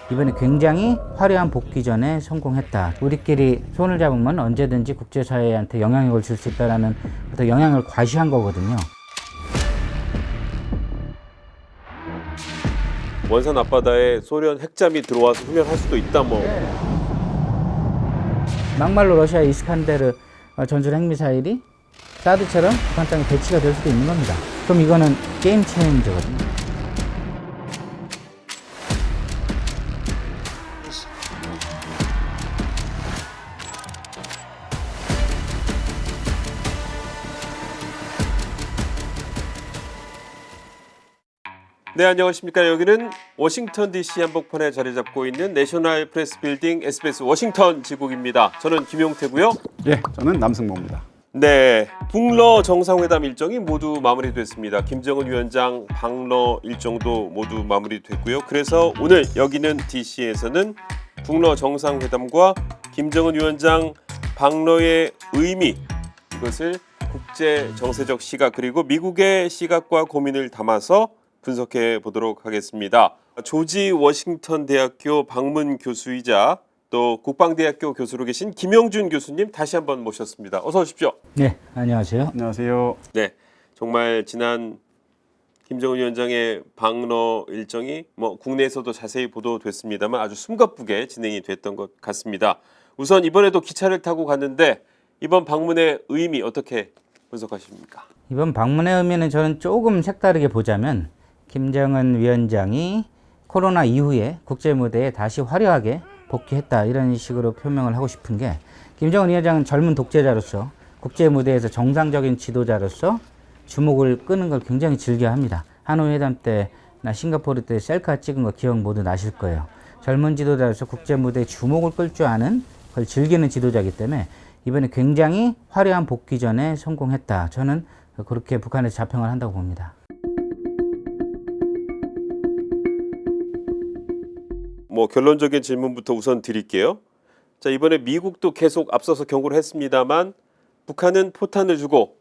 이번에 굉장히 화려한 복귀전에 성공했다. 우리끼리 손을 잡으면 언제든지 국제사회한테 영향력을 줄 수 있다는 어떤 영향을 과시한 거거든요. 원산 앞바다에 소련 핵잠이 들어와서 훈련할 수도 있다 뭐. 막말로 러시아의 이스칸데르 전술 핵미사일이 사드처럼 북한 땅에 배치가 될 수도 있는 겁니다. 그럼 이거는 게임 체인저거든요. 네, 안녕하십니까. 여기는 워싱턴 DC 한복판에 자리 잡고 있는 내셔널 프레스 빌딩 SBS 워싱턴 지국입니다. 저는 김용태고요. 예, 저는 남승모입니다. 네, 북러 정상회담 일정이 모두 마무리됐습니다. 김정은 위원장 방러 일정도 모두 마무리됐고요. 그래서 오늘 여기는 DC에서는 북러 정상회담과 김정은 위원장 방러의 의미, 이것을 국제 정세적 시각 그리고 미국의 시각과 고민을 담아서 분석해 보도록 하겠습니다. 조지 워싱턴 대학교 방문 교수이자 또 국방대학교 교수로 계신 김영준 교수님 다시 한번 모셨습니다. 어서 오십시오. 네, 안녕하세요. 안녕하세요. 네, 정말 지난 김정은 위원장의 방러 일정이 국내에서도 자세히 보도됐습니다만 아주 숨가쁘게 진행이 됐던 것 같습니다. 우선 이번에도 기차를 타고 갔는데 이번 방문의 의미 어떻게 분석하십니까? 이번 방문의 의미는 저는 조금 색다르게 보자면 김정은 위원장이 코로나 이후에 국제 무대에 다시 화려하게 복귀했다, 이런 식으로 표명을 하고 싶은 게, 김정은 위원장은 젊은 독재자로서 국제 무대에서 정상적인 지도자로서 주목을 끄는 걸 굉장히 즐겨합니다. 하노이 회담 때나 싱가포르 때 셀카 찍은 거 기억 모두 나실 거예요. 젊은 지도자로서 국제 무대에 주목을 끌 줄 아는 걸 즐기는 지도자이기 때문에 이번에 굉장히 화려한 복귀전에 성공했다. 저는 그렇게 북한에서 자평을 한다고 봅니다. 결론적인 질문부터 우선 드릴게요. 자, 이번에 미국도 계속 앞서서 경고를 했습니다만 북한은 포탄을 주고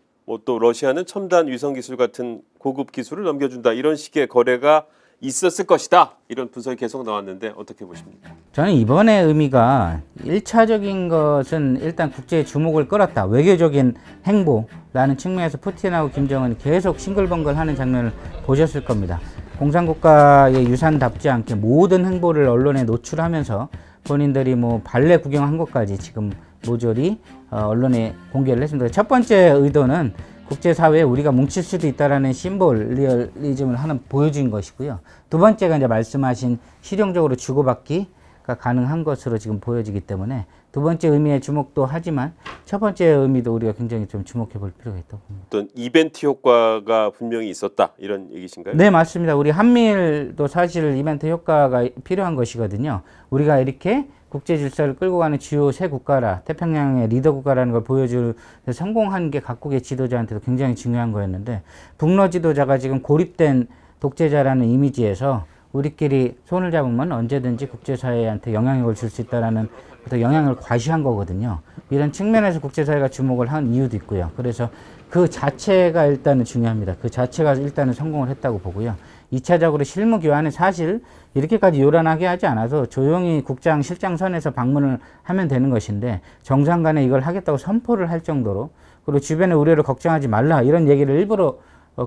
또 러시아는 첨단 위성 기술 같은 고급 기술을 넘겨준다, 이런 식의 거래가 있었을 것이다, 이런 분석이 계속 나왔는데 어떻게 보십니까? 저는 이번의 의미가 1차적인 것은 일단 국제의 주목을 끌었다, 외교적인 행보라는 측면에서 푸틴하고 김정은이 계속 싱글벙글하는 장면을 보셨을 겁니다. 공산국가의 유산답지 않게 모든 행보를 언론에 노출하면서 본인들이 발레 구경한 것까지 지금 모조리 언론에 공개를 했습니다. 첫 번째 의도는 국제사회에 우리가 뭉칠 수도 있다라는 심볼리즘을 하나 보여준 것이고요. 두 번째가 이제 말씀하신 실용적으로 주고받기가 가능한 것으로 지금 보여지기 때문에 두 번째 의미에 주목도 하지만 첫 번째 의미도 우리가 굉장히 좀 주목해 볼 필요가 있다고 봅니다. 어떤 이벤트 효과가 분명히 있었다, 이런 얘기신가요? 네, 맞습니다. 우리 한미일도 사실 이벤트 효과가 필요한 것이거든요. 우리가 이렇게 국제 질서를 끌고 가는 주요 세 국가라, 태평양의 리더 국가라는 걸 보여줄 성공한 게 각국의 지도자한테도 굉장히 중요한 거였는데, 북러 지도자가 지금 고립된 독재자라는 이미지에서 우리끼리 손을 잡으면 언제든지 국제사회한테 영향력을 줄 수 있다는 어떤 영향을 과시한 거거든요. 이런 측면에서 국제사회가 주목을 한 이유도 있고요. 그래서 그 자체가 일단은 중요합니다. 그 자체가 일단은 성공을 했다고 보고요. 2차적으로 실무 교환은 사실 이렇게까지 요란하게 하지 않아서 조용히 국장 실장선에서 방문을 하면 되는 것인데, 정상 간에 이걸 하겠다고 선포를 할 정도로, 그리고 주변의 우려를 걱정하지 말라, 이런 얘기를 일부러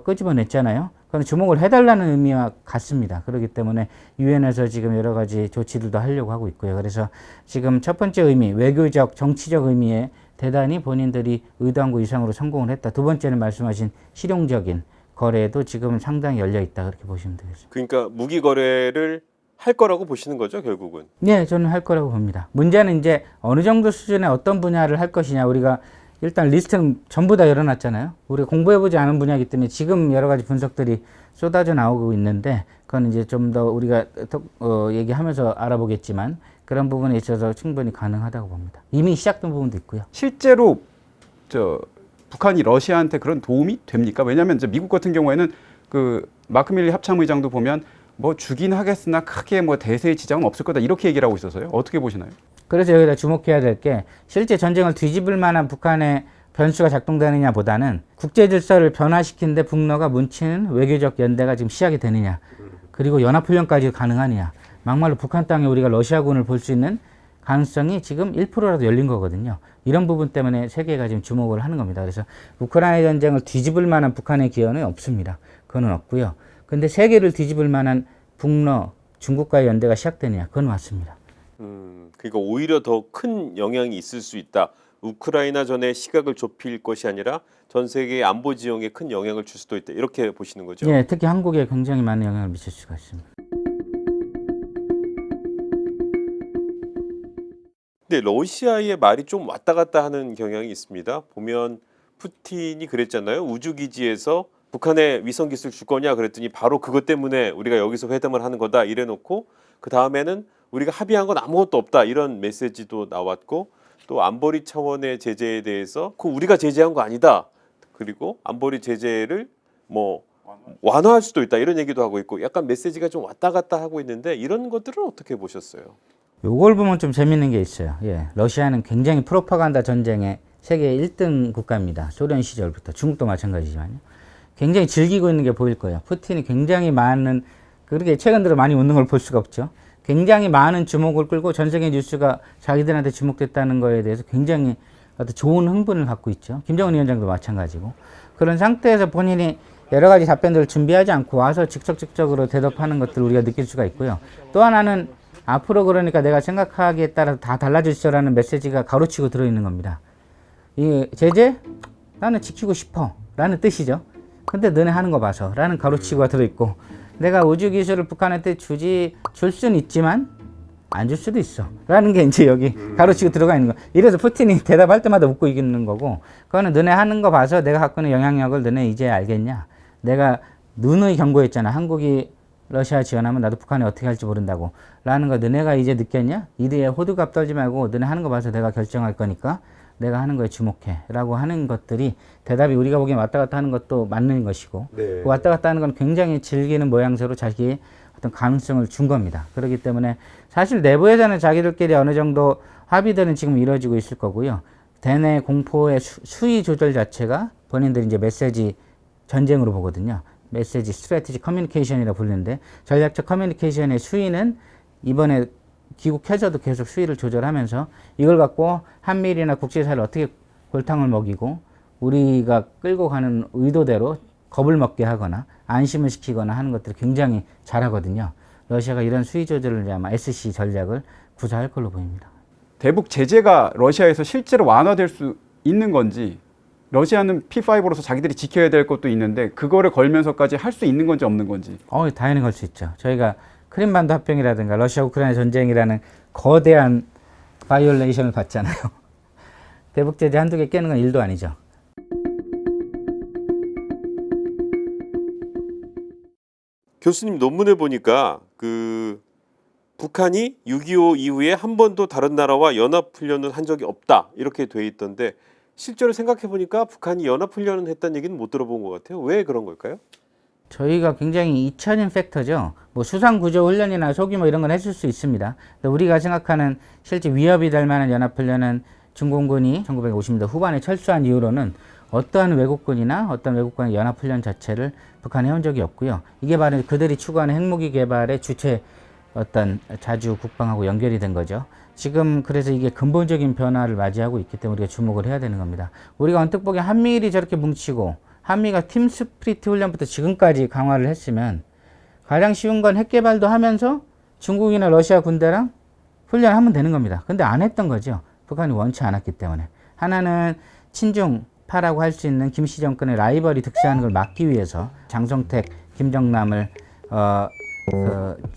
끄집어냈잖아요. 그건 주목을 해달라는 의미와 같습니다. 그렇기 때문에 유엔에서 지금 여러 가지 조치들도 하려고 하고 있고요. 그래서 지금 첫 번째 의미, 외교적, 정치적 의미에 대단히 본인들이 의도한 것 이상으로 성공을 했다. 두 번째는 말씀하신 실용적인 거래도 지금 상당히 열려 있다, 그렇게 보시면 되겠습니다. 그러니까 무기 거래를 할 거라고 보시는 거죠, 결국은? 네, 저는 할 거라고 봅니다. 문제는 이제 어느 정도 수준의 어떤 분야를 할 것이냐. 우리가 일단 리스트는 전부 다 열어놨잖아요. 우리가 공부해보지 않은 분야이기 때문에 지금 여러 가지 분석들이 쏟아져 나오고 있는데, 그건 이제 좀 더 우리가 얘기하면서 알아보겠지만 그런 부분에 있어서 충분히 가능하다고 봅니다. 이미 시작된 부분도 있고요. 실제로 북한이 러시아한테 그런 도움이 됩니까? 왜냐하면 이제 미국 같은 경우에는 그 마크 밀리 합참의장도 보면 주긴 하겠으나 크게 대세의 지장은 없을 거다, 이렇게 얘기를 하고 있어서요. 어떻게 보시나요? 그래서 여기다 주목해야 될 게, 실제 전쟁을 뒤집을 만한 북한의 변수가 작동되느냐 보다는 국제 질서를 변화시키는데 북러가 뭉치는 외교적 연대가 지금 시작이 되느냐, 그리고 연합훈련까지 가능하느냐. 막말로 북한 땅에 우리가 러시아군을 볼 수 있는 가능성이 지금 1%라도 열린 거거든요. 이런 부분 때문에 세계가 지금 주목을 하는 겁니다. 그래서 우크라이나 전쟁을 뒤집을 만한 북한의 기여는 없습니다. 그건 없고요. 근데 세계를 뒤집을 만한 북러, 중국과의 연대가 시작되느냐? 그건 맞습니다. 그러니까 오히려 더 큰 영향이 있을 수 있다. 우크라이나 전에 시각을 좁힐 것이 아니라 전 세계 안보 지형에 큰 영향을 줄 수도 있다. 이렇게 보시는 거죠? 예, 특히 한국에 굉장히 많은 영향을 미칠 수가 있습니다. 근데 러시아의 말이 좀 왔다 갔다 하는 경향이 있습니다. 보면 푸틴이 그랬잖아요. 우주기지에서 북한에 위성기술 줄 거냐 그랬더니 바로 그것 때문에 우리가 여기서 회담을 하는 거다 이래놓고 그 다음에는 우리가 합의한 건 아무것도 없다 이런 메시지도 나왔고 또 안보리 차원의 제재에 대해서 그 우리가 제재한 거 아니다. 그리고 안보리 제재를 뭐 완화할 수도 있다 이런 얘기도 하고 있고 약간 메시지가 좀 왔다 갔다 하고 있는데 이런 것들은 어떻게 보셨어요? 요걸 보면 좀 재밌는 게 있어요. 예, 러시아는 굉장히 프로파간다 전쟁의 세계 1등 국가입니다. 소련 시절부터 중국도 마찬가지지만요. 굉장히 즐기고 있는 게 보일 거예요. 푸틴이 굉장히 많은 그렇게 최근 들어 많이 웃는 걸 볼 수가 없죠. 굉장히 많은 주목을 끌고 전 세계 뉴스가 자기들한테 주목됐다는 거에 대해서 굉장히 어떤 좋은 흥분을 갖고 있죠. 김정은 위원장도 마찬가지고. 그런 상태에서 본인이 여러 가지 답변들을 준비하지 않고 와서 직접적으로 대답하는 것들을 우리가 느낄 수가 있고요. 또 하나는 앞으로 그러니까 내가 생각하기에 따라서 다 달라질수라는 메시지가 가로치고 들어있는 겁니다. 이 제재? 나는 지키고 싶어 라는 뜻이죠. 근데 너네 하는 거 봐서 라는 가로치고가 들어있고 내가 우주기술을 북한한테 줄 수는 있지만 안 줄 수도 있어 라는 게 이제 여기 가로치고 들어가 있는 거. 이래서 푸틴이 대답할 때마다 웃고 있는 거고 그거는 너네 하는 거 봐서 내가 갖고 있는 영향력을 너네 이제 알겠냐. 내가 누누이 경고했잖아. 한국이 러시아 지원하면 나도 북한이 어떻게 할지 모른다고 라는 거 너네가 이제 느꼈냐? 이대에 호들갑 떨지 말고 너네 하는 거 봐서 내가 결정할 거니까 내가 하는 거에 주목해 라고 하는 것들이 대답이 우리가 보기엔 왔다 갔다 하는 것도 맞는 것이고 그 왔다 갔다 하는 건 굉장히 즐기는 모양새로 자기의 어떤 가능성을 준 겁니다. 그렇기 때문에 사실 내부에서는 자기들끼리 어느 정도 합의들은 지금 이루어지고 있을 거고요. 대내 공포의 수위 조절 자체가 본인들이 이제 메시지 전쟁으로 보거든요. 메시지 스트래티지 커뮤니케이션이라고 부르는데 전략적 커뮤니케이션의 수위는 이번에 귀국해서도 계속 수위를 조절하면서 이걸 갖고 한미일이나 국제사회를 어떻게 골탕을 먹이고 우리가 끌고 가는 의도대로 겁을 먹게 하거나 안심을 시키거나 하는 것들을 굉장히 잘하거든요. 러시아가 이런 수위 조절을 아마 SC 전략을 구사할 걸로 보입니다. 대북 제재가 러시아에서 실제로 완화될 수 있는 건지 러시아는 P5로서 자기들이 지켜야 될 것도 있는데 그거를 걸면서까지 할 수 있는 건지 없는 건지. 당연히 걸 수 있죠. 저희가 크림반도 합병이라든가 러시아 우크라이나 전쟁이라는 거대한 바이올레이션을 받잖아요. 대북 제재 한두 개 깨는 건 일도 아니죠. 교수님 논문에 보니까 그 북한이 6.25 이후에 한 번도 다른 나라와 연합훈련을 한 적이 없다 이렇게 돼 있던데 실제로 생각해 보니까 북한이 연합훈련을 했다는 얘기는 못 들어본 것 같아요. 왜 그런 걸까요? 저희가 굉장히 잊혀진 팩터죠. 뭐 수상구조훈련이나 소규모 이런 건 했을 수 있습니다. 우리가 생각하는 실제 위협이 될 만한 연합훈련은 중공군이 1950년대 후반에 철수한 이후로는 어떠한 외국군이나 어떤 외국군의 연합훈련 자체를 북한이 해온 적이 없고요. 이게 바로 그들이 추구하는 핵무기 개발의 주체 어떤 자주 국방하고 연결이 된 거죠. 지금 그래서 이게 근본적인 변화를 맞이하고 있기 때문에 우리가 주목을 해야 되는 겁니다. 우리가 언뜻 보기에 한미일이 저렇게 뭉치고 한미가 팀 스프리트 훈련부터 지금까지 강화를 했으면 가장 쉬운 건 핵 개발도 하면서 중국이나 러시아 군대랑 훈련하면 되는 겁니다. 근데 안 했던 거죠. 북한이 원치 않았기 때문에. 하나는 친중파라고 할 수 있는 김씨 정권의 라이벌이 득세하는 걸 막기 위해서 장성택, 김정남을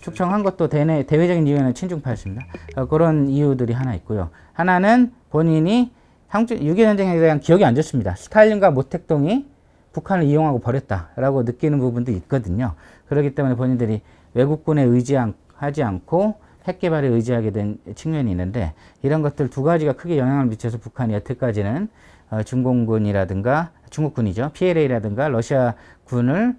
축청한 것도 대외적인 이유는 친중파였습니다. 그런 이유들이 하나 있고요. 하나는 본인이 6.25 전쟁에 대한 기억이 안 좋습니다. 스탈린과 모택동이 북한을 이용하고 버렸다라고 느끼는 부분도 있거든요. 그렇기 때문에 본인들이 외국군에 의지하지 않고 핵 개발에 의지하게 된 측면이 있는데 이런 것들 두 가지가 크게 영향을 미쳐서 북한이 여태까지는 중공군이라든가 중국군이죠. PLA라든가 러시아군을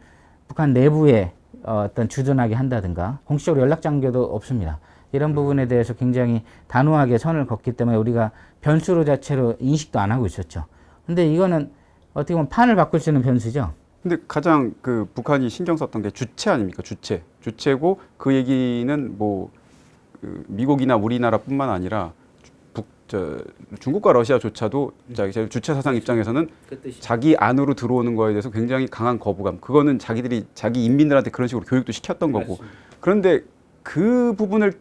북한 내부에 어떤 주둔하게 한다든가 공식적으로 연락 장교도 없습니다. 이런 부분에 대해서 굉장히 단호하게 선을 걷기 때문에 우리가 변수로 자체로 인식도 안 하고 있었죠. 근데 이거는 어떻게 보면 판을 바꿀 수 있는 변수죠. 근데 가장 그 북한이 신경 썼던 게 주체 아닙니까? 주체고 그 얘기는 뭐 그 미국이나 우리나라뿐만 아니라 중국과 러시아조차도 주체 사상 입장에서는 자기 안으로 들어오는 거에 대해서 굉장히 강한 거부감. 그거는 자기들이 자기 인민들한테 그런 식으로 교육도 시켰던 거고. 그런데 그 부분을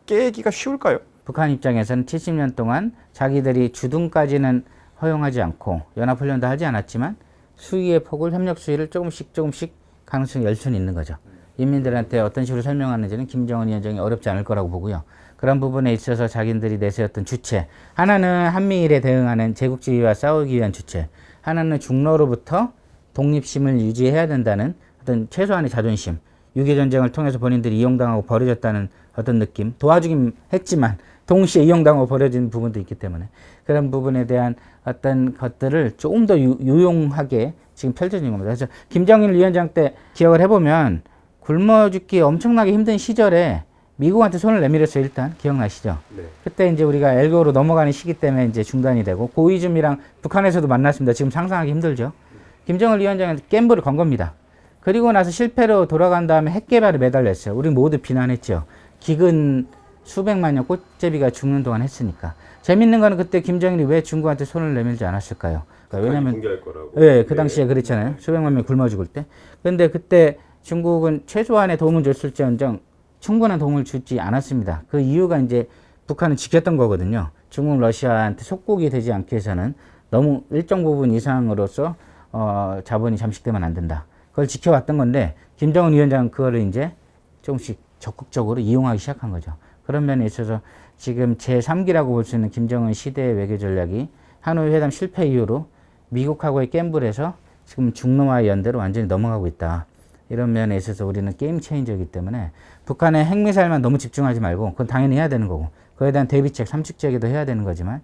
깨기가 쉬울까요? 북한 입장에서는 70년 동안 자기들이 주둔까지는 허용하지 않고 연합훈련도 하지 않았지만 수위의 폭을 협력 수위를 조금씩 가능성이 열 수는 있는 거죠. 인민들한테 어떤 식으로 설명하는지는 김정은 위원장이 어렵지 않을 거라고 보고요. 그런 부분에 있어서 자기들이 내세웠던 주체, 하나는 한미일에 대응하는 제국주의와 싸우기 위한 주체, 하나는 중로로부터 독립심을 유지해야 된다는 어떤 최소한의 자존심, 6.25 전쟁을 통해서 본인들이 이용당하고 버려졌다는 어떤 느낌, 도와주긴 했지만 동시에 이용당하고 버려진 부분도 있기 때문에 그런 부분에 대한 어떤 것들을 조금 더 유용하게 지금 펼쳐진 겁니다. 그래서 김정일 위원장 때 기억을 해보면 굶어 죽기 엄청나게 힘든 시절에 미국한테 손을 내밀었어요. 일단 기억나시죠? 네. 그때 이제 우리가 엘고로 넘어가는 시기 때문에 이제 중단이 되고 고이즈미랑 북한에서도 만났습니다. 지금 상상하기 힘들죠. 김정일 위원장은 갬블을 건 겁니다. 그리고 나서 실패로 돌아간 다음에 핵 개발에 매달렸어요. 우리 모두 비난했죠. 기근 수백만 년 꽃제비가 죽는 동안 했으니까. 재밌는 거는 그때 김정일이 왜 중국한테 손을 내밀지 않았을까요? 그러니까 왜냐면 예, 그 당시에 그랬잖아요. 수백만 명이 굶어 죽을 때. 그런데 그때 중국은 최소한의 도움을 줬을지언정 충분한 도움을 주지 않았습니다. 그 이유가 이제 북한은 지켰던 거거든요. 중국, 러시아한테 속국이 되지 않기 위해서는 너무 일정 부분 이상으로서 자본이 잠식되면 안 된다. 그걸 지켜왔던 건데 김정은 위원장은 그거를 이제 조금씩 적극적으로 이용하기 시작한 거죠. 그런 면에 있어서 지금 제3기라고 볼 수 있는 김정은 시대의 외교 전략이 하노이 회담 실패 이후로 미국하고의 갬블에서 지금 중로와의 연대로 완전히 넘어가고 있다. 이런 면에 있어서 우리는 게임 체인저이기 때문에 북한의 핵미사일만 너무 집중하지 말고 그건 당연히 해야 되는 거고 그에 대한 대비책, 삼축제기도 해야 되는 거지만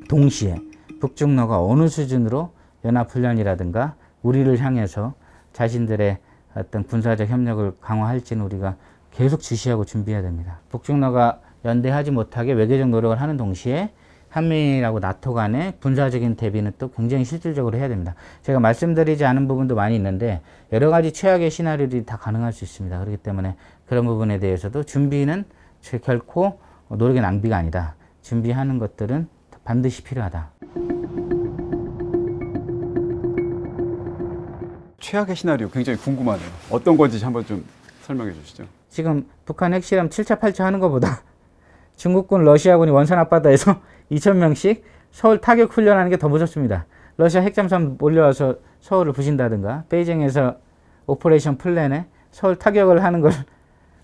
동시에 북중러가 어느 수준으로 연합훈련이라든가 우리를 향해서 자신들의 어떤 군사적 협력을 강화할지는 우리가 계속 주시하고 준비해야 됩니다. 북중러가 연대하지 못하게 외교적 노력을 하는 동시에 한미일하고 나토 간의 군사적인 대비는 또 굉장히 실질적으로 해야 됩니다. 제가 말씀드리지 않은 부분도 많이 있는데 여러 가지 최악의 시나리오들이 다 가능할 수 있습니다. 그렇기 때문에 그런 부분에 대해서도 준비는 결코 노력의 낭비가 아니다. 준비하는 것들은 반드시 필요하다. 최악의 시나리오 굉장히 궁금하네요. 어떤 건지 한번 좀 설명해 주시죠. 지금 북한 핵실험 7차, 8차 하는 것보다 중국군, 러시아군이 원산 앞바다에서 2,000명씩 서울 타격 훈련하는 게 더 무섭습니다. 러시아 핵잠수함 몰려와서 서울을 부신다든가 베이징에서 오퍼레이션 플랜에 서울 타격을 하는 걸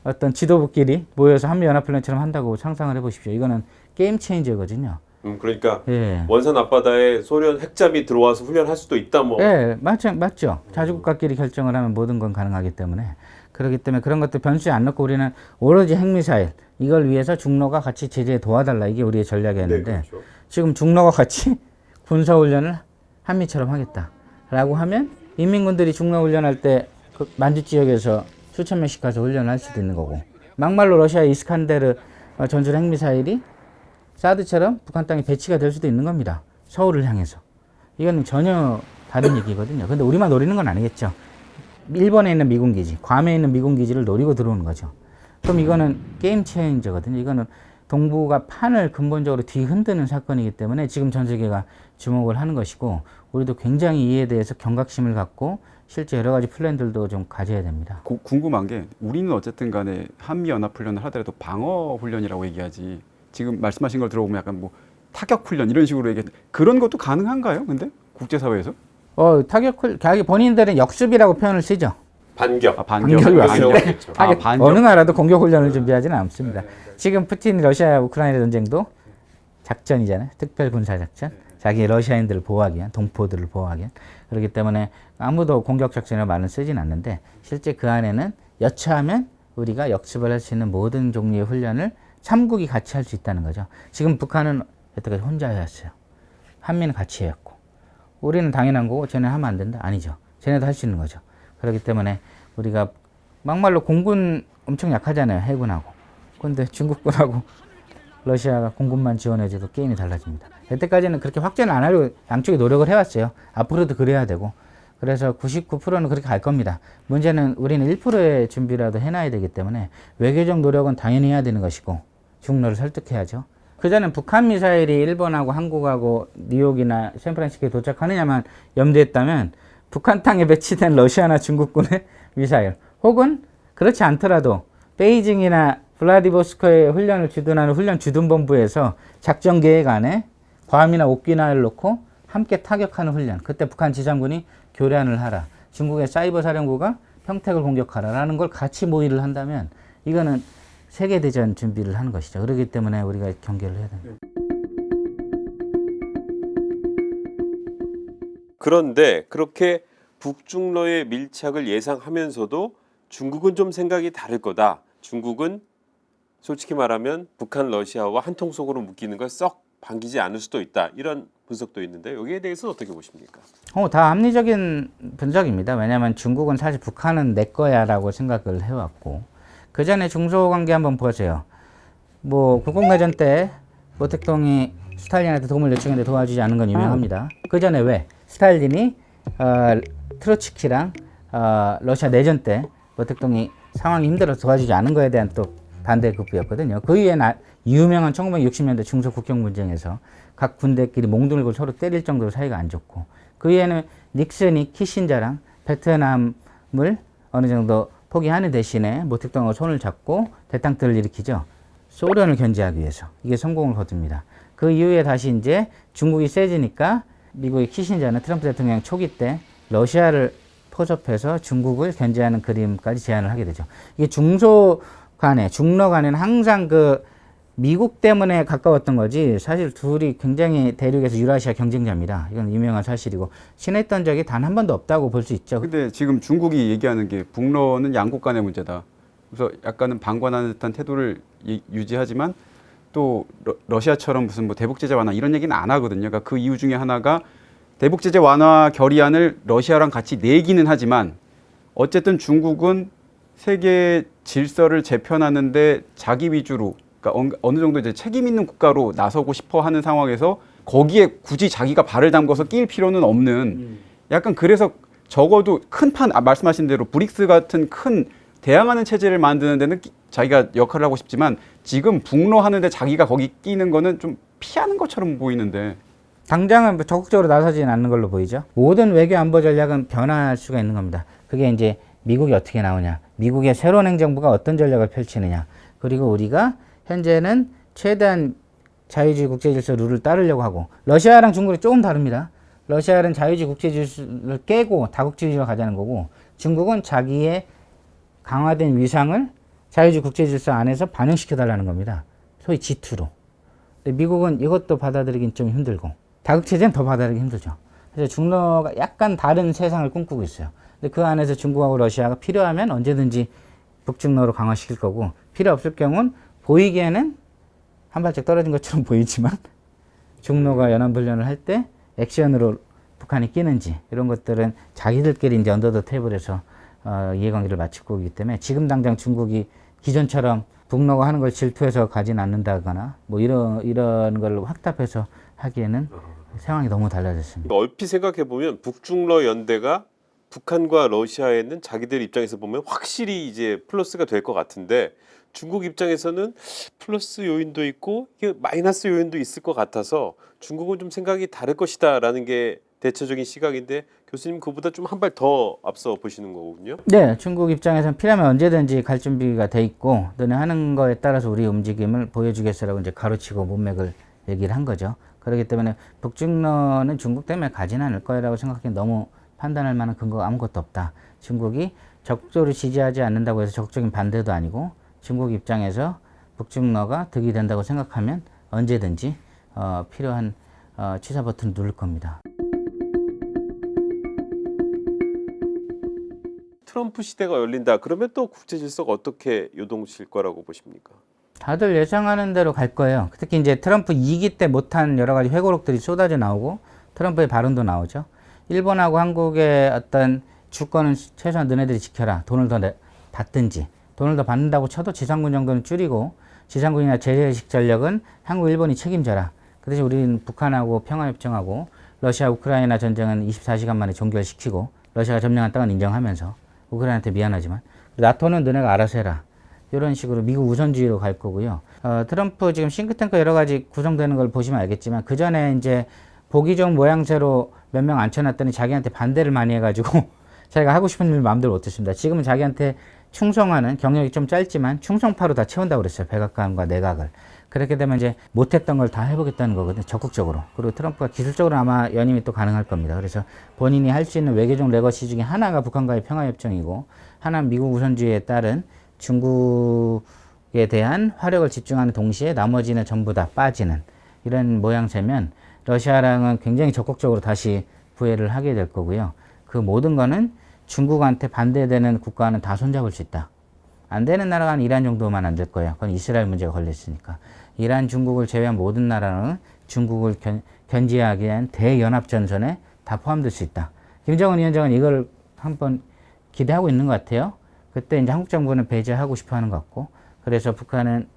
어떤 지도부끼리 모여서 한미연합훈련처럼 한다고 상상을 해보십시오. 이거는 게임 체인저거든요. 그러니까 예. 원산 앞바다에 소련 핵잠이 들어와서 훈련할 수도 있다 뭐. 네, 맞죠. 자주국가끼리 결정을 하면 모든 건 가능하기 때문에 그렇기 때문에 그런 것도 변수에 안 넣고 우리는 오로지 핵미사일 이걸 위해서 중로가 같이 제재에 도와달라 이게 우리의 전략이었는데 네, 그렇죠. 지금 중로가 같이 군사훈련을 한미처럼 하겠다라고 하면 인민군들이 중로훈련할 때 그 만주 지역에서 수천 명씩 가서 훈련을 할 수도 있는 거고 막말로 러시아의 이스칸데르 전술 핵미사일이 사드처럼 북한 땅에 배치가 될 수도 있는 겁니다. 서울을 향해서. 이건 전혀 다른 얘기거든요. 근데 우리만 노리는 건 아니겠죠. 일본에 있는 미군기지, 괌에 있는 미군기지를 노리고 들어오는 거죠. 그럼 이거는 게임 체인저거든요. 이거는 동북아 판을 근본적으로 뒤흔드는 사건이기 때문에 지금 전 세계가 주목을 하는 것이고 우리도 굉장히 이에 대해서 경각심을 갖고 실제 여러 가지 플랜들도 좀 가져야 됩니다. 궁금한 게 우리는 어쨌든 간에 한미연합훈련을 하더라도 방어훈련이라고 얘기하지 지금 말씀하신 걸 들어보면 약간 뭐 타격훈련 이런 식으로 얘기해 그런 것도 가능한가요? 근데 국제사회에서? 본인들은 역습이라고 표현을 쓰죠. 반격. 반격이 왔습니다. 반격. 어느 나라도 공격훈련을 준비하지는 않습니다. 지금 푸틴 러시아 우크라이나 전쟁도 작전이잖아요. 특별군사작전. 자기 러시아인들을 보호하기 위한, 동포들을 보호하기 위한. 그렇기 때문에 아무도 공격작전이라는 말은 쓰진 않는데 실제 그 안에는 여차하면 우리가 역습을 할 수 있는 모든 종류의 훈련을 3국이 같이 할 수 있다는 거죠. 지금 북한은 여태까지 혼자 해왔어요. 한미는 같이 해왔고 우리는 당연한 거고 쟤네 하면 안 된다? 아니죠. 쟤네도 할 수 있는 거죠. 그렇기 때문에 우리가 막말로 공군 엄청 약하잖아요. 해군하고. 그런데 중국군하고 러시아가 공군만 지원해줘도 게임이 달라집니다. 여태까지는 그렇게 확전을 안 하려고 양쪽이 노력을 해왔어요. 앞으로도 그래야 되고 그래서 99%는 그렇게 갈 겁니다. 문제는 우리는 1%의 준비라도 해놔야 되기 때문에 외교적 노력은 당연히 해야 되는 것이고 중로를 설득해야죠. 그전엔 북한 미사일이 일본하고 한국하고 뉴욕이나 샌프란시스코에 도착하느냐만 염두했다면 북한 땅에 배치된 러시아나 중국군의 미사일 혹은 그렇지 않더라도 베이징이나 블라디보스토크에 훈련을 주둔하는 훈련 주둔본부에서 작전 계획 안에 괌이나 오키나와를 놓고 함께 타격하는 훈련, 그때 북한 지상군이 교란을 하라, 중국의 사이버 사령부가 평택을 공격하라라는 걸 같이 모의를 한다면 이거는 세계대전 준비를 하는 것이죠. 그렇기 때문에 우리가 경계를 해야 됩니다. 그런데 그렇게 북중러의 밀착을 예상하면서도 중국은 좀 생각이 다를 거다. 중국은 솔직히 말하면 북한, 러시아와 한 통속으로 묶이는 걸 썩 반기지 않을 수도 있다. 이런 분석도 있는데 여기에 대해서는 어떻게 보십니까? 다 합리적인 분석입니다. 왜냐하면 중국은 사실 북한은 내 거야라고 생각을 해왔고 그 전에 중소관계 한번 보세요. 뭐 국공내전 때 모택동이 스탈린한테 도움을 요청했는데 도와주지 않은 건 유명합니다. 그 전에 왜 스탈린이 트로츠키랑 러시아 내전 때 모택동이 상황이 힘들어서 도와주지 않은 거에 대한 또 반대 급부였거든요. 그 이후에 유명한 1960년대 중소 국경 분쟁에서 각 군대끼리 몽둥이고 서로 때릴 정도로 사이가 안 좋고 그 이후에는 닉슨이 키신저랑 베트남을 어느 정도 포기하는 대신에 모택동하고 손을 잡고 대탕트를 일으키죠. 소련을 견제하기 위해서. 이게 성공을 거둡니다. 그 이후에 다시 이제 중국이 세지니까 미국의 키신저는 트럼프 대통령 초기 때 러시아를 포섭해서 중국을 견제하는 그림까지 제안을 하게 되죠. 이게 중소 간에, 중러 간에는 항상 그 미국 때문에 가까웠던 거지 사실 둘이 굉장히 대륙에서 유라시아 경쟁자입니다. 이건 유명한 사실이고 친했던 적이 단 한 번도 없다고 볼 수 있죠. 근데 지금 중국이 얘기하는 게 북러는 양국 간의 문제다. 그래서 약간은 방관하는 듯한 태도를 유지하지만 또 러시아처럼 무슨 뭐 대북 제재 완화 이런 얘기는 안 하거든요. 그러니까 그 이유 중에 하나가 대북 제재 완화 결의안을 러시아랑 같이 내기는 하지만 어쨌든 중국은 세계 질서를 재편하는데 자기 위주로 그러니까 어느 정도 이제 책임 있는 국가로 나서고 싶어 하는 상황에서 거기에 굳이 자기가 발을 담궈서 낄 필요는 없는 약간 그래서 적어도 큰 판, 말씀하신 대로 브릭스 같은 큰 대항하는 체제를 만드는 데는 자기가 역할을 하고 싶지만 지금 북러 하는데 자기가 거기 끼는 거는 좀 피하는 것처럼 보이는데 당장은 적극적으로 나서지는 않는 걸로 보이죠. 모든 외교 안보 전략은 변할 수가 있는 겁니다. 그게 이제 미국이 어떻게 나오냐, 미국의 새로운 행정부가 어떤 전략을 펼치느냐, 그리고 우리가 현재는 최대한 자유주의 국제질서 룰을 따르려고 하고 러시아랑 중국이 조금 다릅니다. 러시아는 자유주의 국제질서를 깨고 다국주의로 가자는 거고 중국은 자기의 강화된 위상을 자유주의 국제질서 안에서 반영시켜달라는 겁니다. 소위 G2로. 근데 미국은 이것도 받아들이긴 좀 힘들고 다국체제는 더 받아들이기 힘들죠. 그래서 중러가 약간 다른 세상을 꿈꾸고 있어요. 근데 그 안에서 중국하고 러시아가 필요하면 언제든지 북중러로 강화시킬 거고 필요 없을 경우는 보이기에는 한 발짝 떨어진 것처럼 보이지만 중러가 연합훈련을 할 때 액션으로 북한이 끼는지 이런 것들은 자기들끼리 이제 언더 더 테이블에서 이해관계를 맞출 거기 때문에 지금 당장 중국이 기존처럼 북러가 하는 걸 질투해서 가진 않는다거나 뭐 이런 걸 확답해서 하기에는 상황이 너무 달라졌습니다. 얼핏 생각해 보면 북중러 연대가 북한과 러시아에는 자기들 입장에서 보면 확실히 이제 플러스가 될 것 같은데 중국 입장에서는 플러스 요인도 있고 이게 마이너스 요인도 있을 것 같아서 중국은 좀 생각이 다를 것이다라는 게 대체적인 시각인데 교수님 그보다 좀 한 발 더 앞서 보시는 거군요. 네, 중국 입장에서는 필요하면 언제든지 갈 준비가 돼 있고 너네 하는 거에 따라서 우리 움직임을 보여주겠어라고 이제 가로치고 문맥을 얘기를 한 거죠. 그렇기 때문에 북중러는 중국 때문에 가지는 않을 거라고 생각하기엔 너무 판단할 만한 근거가 아무것도 없다. 중국이 적극적으로 지지하지 않는다고 해서 적극적인 반대도 아니고 중국 입장에서 북중러가 득이 된다고 생각하면 언제든지 필요한 취사 버튼을 누를 겁니다. 트럼프 시대가 열린다. 그러면 또 국제 질서가 어떻게 요동칠 거라고 보십니까? 다들 예상하는 대로 갈 거예요. 특히 이제 트럼프 2기 때 못한 여러 가지 회고록들이 쏟아져 나오고 트럼프의 발언도 나오죠. 일본하고 한국의 어떤 주권은 최소한 너네들이 지켜라. 돈을 더 받든지 돈을 더 받는다고 쳐도 지상군 정도는 줄이고 지상군이나 재래식 전력은 한국, 일본이 책임져라. 그 대신 우리는 북한하고 평화협정하고 러시아, 우크라이나 전쟁은 24시간 만에 종결시키고 러시아가 점령한 땅은 인정하면서 우크라이나한테 미안하지만 나토는 너네가 알아서 해라. 이런 식으로 미국 우선주의로 갈 거고요. 트럼프 지금 싱크탱크 여러 가지 구성되는 걸 보시면 알겠지만 그 전에 이제 보기 좋은 모양새로 몇 명 앉혀놨더니 자기한테 반대를 많이 해가지고 자기가 하고 싶은 일 마음대로 못했습니다. 지금은 자기한테 충성하는 경력이 좀 짧지만 충성파로 다 채운다고 그랬어요. 백악관과 내각을. 그렇게 되면 이제 못했던 걸 다 해보겠다는 거거든요. 적극적으로. 그리고 트럼프가 기술적으로 아마 연임이 또 가능할 겁니다. 그래서 본인이 할 수 있는 외교적 레거시 중에 하나가 북한과의 평화협정이고 하나는 미국 우선주의에 따른 중국에 대한 화력을 집중하는 동시에 나머지는 전부 다 빠지는 이런 모양새면 러시아랑은 굉장히 적극적으로 다시 부회를 하게 될 거고요. 그 모든 거는 중국한테 반대되는 국가는 다 손잡을 수 있다. 안 되는 나라가 한 이란 정도만 안 될 거예요. 그건 이스라엘 문제가 걸렸으니까. 이란, 중국을 제외한 모든 나라는 중국을 견제하기 위한 대연합전선에 다 포함될 수 있다. 김정은 위원장은 이걸 한번 기대하고 있는 것 같아요. 그때 이제 한국 정부는 배제하고 싶어 하는 것 같고. 그래서 북한은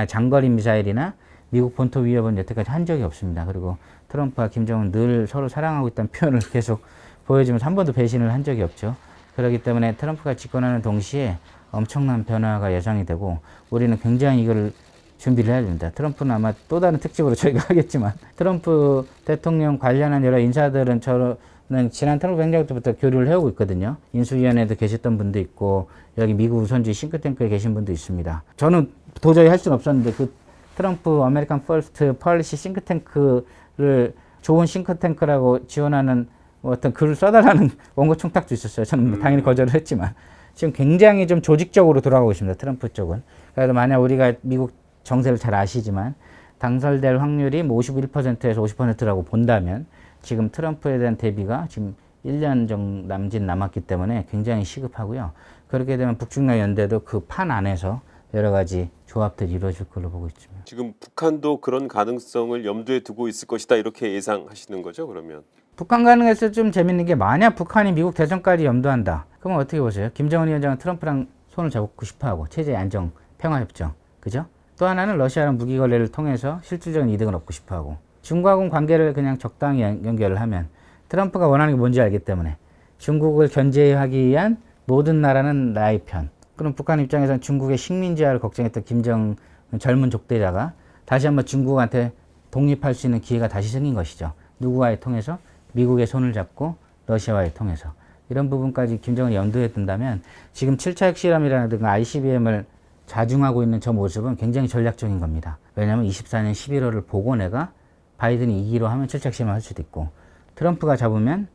장거리 미사일이나 미국 본토 위협은 여태까지 한 적이 없습니다. 그리고 트럼프와 김정은 늘 서로 사랑하고 있다는 표현을 계속 보여주면서 한 번도 배신을 한 적이 없죠. 그렇기 때문에 트럼프가 집권하는 동시에 엄청난 변화가 예상이 되고 우리는 굉장히 이걸 준비를 해야 됩니다. 트럼프는 아마 또 다른 특집으로 저희가 하겠지만 트럼프 대통령 관련한 여러 인사들은 저는 지난 트럼프 행정 때부터 교류를 해오고 있거든요. 인수위원회에도 계셨던 분도 있고 여기 미국 우선주의 싱크탱크에 계신 분도 있습니다. 저는 도저히 할 수는 없었는데 그 트럼프 아메리칸 퍼스트 폴리시 싱크탱크를 좋은 싱크탱크라고 지원하는 어떤 글을 써달라는 원고 청탁도 있었어요. 저는 당연히 거절을 했지만 지금 굉장히 좀 조직적으로 돌아가고 있습니다. 트럼프 쪽은. 그래서 만약 우리가 미국 정세를 잘 아시지만 당선될 확률이 뭐 51%에서 50%라고 본다면 지금 트럼프에 대한 대비가 지금 1년 정도 남았기 때문에 굉장히 시급하고요. 그렇게 되면 북중러 연대도 그 판 안에서 여러 가지 조합들이 이루어질 걸로 보고 있습니다. 지금 북한도 그런 가능성을 염두에 두고 있을 것이다 이렇게 예상하시는 거죠, 그러면? 북한 가능해서 좀 재밌는 게 만약 북한이 미국 대선까지 염두한다. 그러면 어떻게 보세요? 김정은 위원장은 트럼프랑 손을 잡고 싶어하고 체제 안정, 평화협정, 그죠? 또 하나는 러시아랑 무기 거래를 통해서 실질적인 이득을 얻고 싶어하고 중국하고는 관계를 그냥 적당히 연결을 하면 트럼프가 원하는 게 뭔지 알기 때문에 중국을 견제하기 위한 모든 나라는 나의 편. 그럼 북한 입장에서는 중국의 식민지화를 걱정했던 김정은 젊은 족대자가 다시 한번 중국한테 독립할 수 있는 기회가 다시 생긴 것이죠. 누구와의 통해서? 미국의 손을 잡고 러시아와의 통해서. 이런 부분까지 김정은이 염두에 둔다면 지금 7차 핵실험이라든가 ICBM을 자중하고 있는 저 모습은 굉장히 전략적인 겁니다. 왜냐하면 24년 11월을 보고 내가 바이든이 이기로 하면 7차 핵실험을 할 수도 있고 트럼프가 잡으면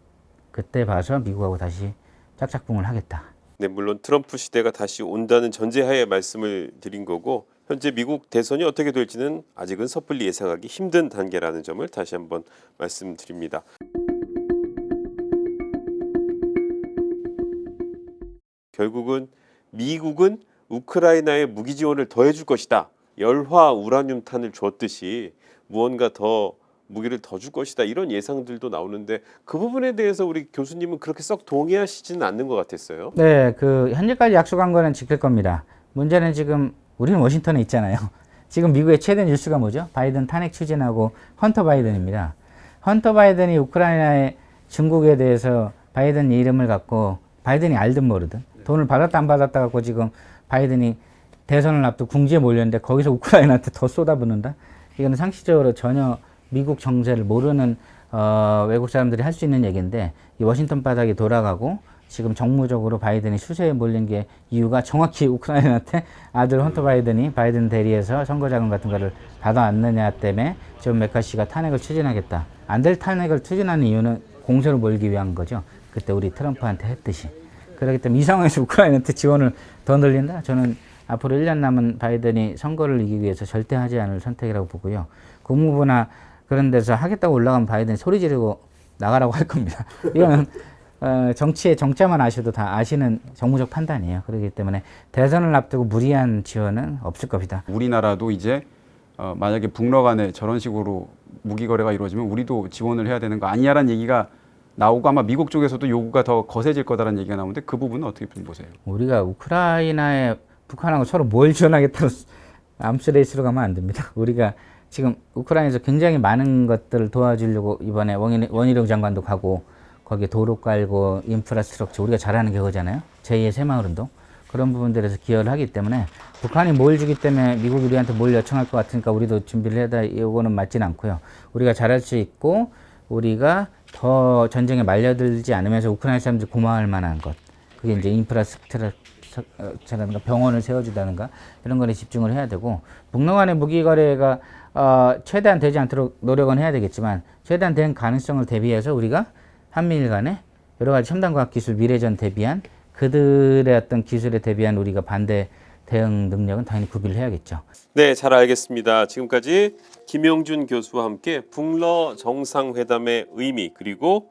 그때 봐서 미국하고 다시 짝짝꿍을 하겠다. 네, 물론 트럼프 시대가 다시 온다는 전제하에 말씀을 드린 거고 현재 미국 대선이 어떻게 될지는 아직은 섣불리 예상하기 힘든 단계라는 점을 다시 한번 말씀드립니다. 결국은 미국은 우크라이나에 무기 지원을 더 해줄 것이다. 열화 우라늄탄을 줬듯이 무언가 더 무기를 더 줄 것이다. 이런 예상들도 나오는데 그 부분에 대해서 우리 교수님은 그렇게 썩 동의하시지는 않는 것 같았어요. 네, 그 현재까지 약속한 거는 지킬 겁니다. 문제는 지금 우리는 워싱턴에 있잖아요. 지금 미국의 최대 뉴스가 뭐죠? 바이든 탄핵 추진하고 헌터 바이든입니다. 헌터 바이든이 우크라이나의 중국에 대해서 바이든 이름을 갖고 바이든이 알든 모르든 돈을 받았다 안 받았다 갖고 지금 바이든이 대선을 앞두고 궁지에 몰렸는데 거기서 우크라이나한테 더 쏟아붓는다? 이거는 상식적으로 전혀 미국 정세를 모르는 외국 사람들이 할 수 있는 얘기인데 이 워싱턴 바닥이 돌아가고 지금 정무적으로 바이든이 수세에 몰린 게 이유가 정확히 우크라이나한테 아들 헌터 바이든이 바이든 대리에서 선거 자금 같은 거를 받아왔느냐 때문에 존 메카시가 탄핵을 추진하겠다. 안 될 탄핵을 추진하는 이유는 공세로 몰기 위한 거죠. 그때 우리 트럼프한테 했듯이. 그렇기 때문에 이 상황에서 우크라이나한테 지원을 더 늘린다? 저는 앞으로 1년 남은 바이든이 선거를 이기기 위해서 절대 하지 않을 선택이라고 보고요. 국무부나 그런 데서 하겠다고 올라가면 바이든이 소리 지르고 나가라고 할 겁니다. 이거는 정치의 정자만 아셔도 다 아시는 정무적 판단이에요. 그렇기 때문에 대선을 앞두고 무리한 지원은 없을 겁니다. 우리나라도 이제 만약에 북러 간에 저런 식으로 무기 거래가 이루어지면 우리도 지원을 해야 되는 거 아니냐라는 얘기가 나오고 아마 미국 쪽에서도 요구가 더 거세질 거다라는 얘기가 나오는데 그 부분은 어떻게 보세요? 우리가 우크라이나에 북한하고 서로 뭘 지원하겠다고 암스레이스로 가면 안 됩니다. 우리가 지금 우크라이나에서 굉장히 많은 것들을 도와주려고 이번에 원희룡 장관도 가고 거기에 도로 깔고 인프라스트럭처 우리가 잘하는 게 그거잖아요. 제2의 새마을운동 그런 부분들에서 기여를 하기 때문에 북한이 뭘 주기 때문에 미국이 우리한테 뭘 요청할 것 같으니까 우리도 준비를 해다 이거는 맞지는 않고요. 우리가 잘할 수 있고 우리가 더 전쟁에 말려들지 않으면서 우크라이나 사람들이 고마워할 만한 것 그게 이제 인프라스트럭처라든가 병원을 세워주다든가 이런 거에 집중을 해야 되고 북러 간의 무기 거래가 최대한 되지 않도록 노력은 해야 되겠지만 최대한 된 가능성을 대비해서 우리가 한미일 간에 여러 가지 첨단과학기술 미래전 대비한 그들의 어떤 기술에 대비한 우리가 반대 대응 능력은 당연히 구비를 해야겠죠. 네, 잘 알겠습니다. 지금까지 김영준 교수와 함께 북러 정상회담의 의미 그리고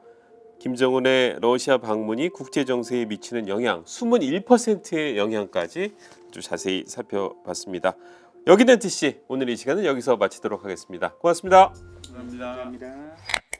김정은의 러시아 방문이 국제 정세에 미치는 영향, 숨은 1%의 영향까지 아주 자세히 살펴봤습니다. 여기는 TC 오늘 이 시간은 여기서 마치도록 하겠습니다. 고맙습니다. 감사합니다.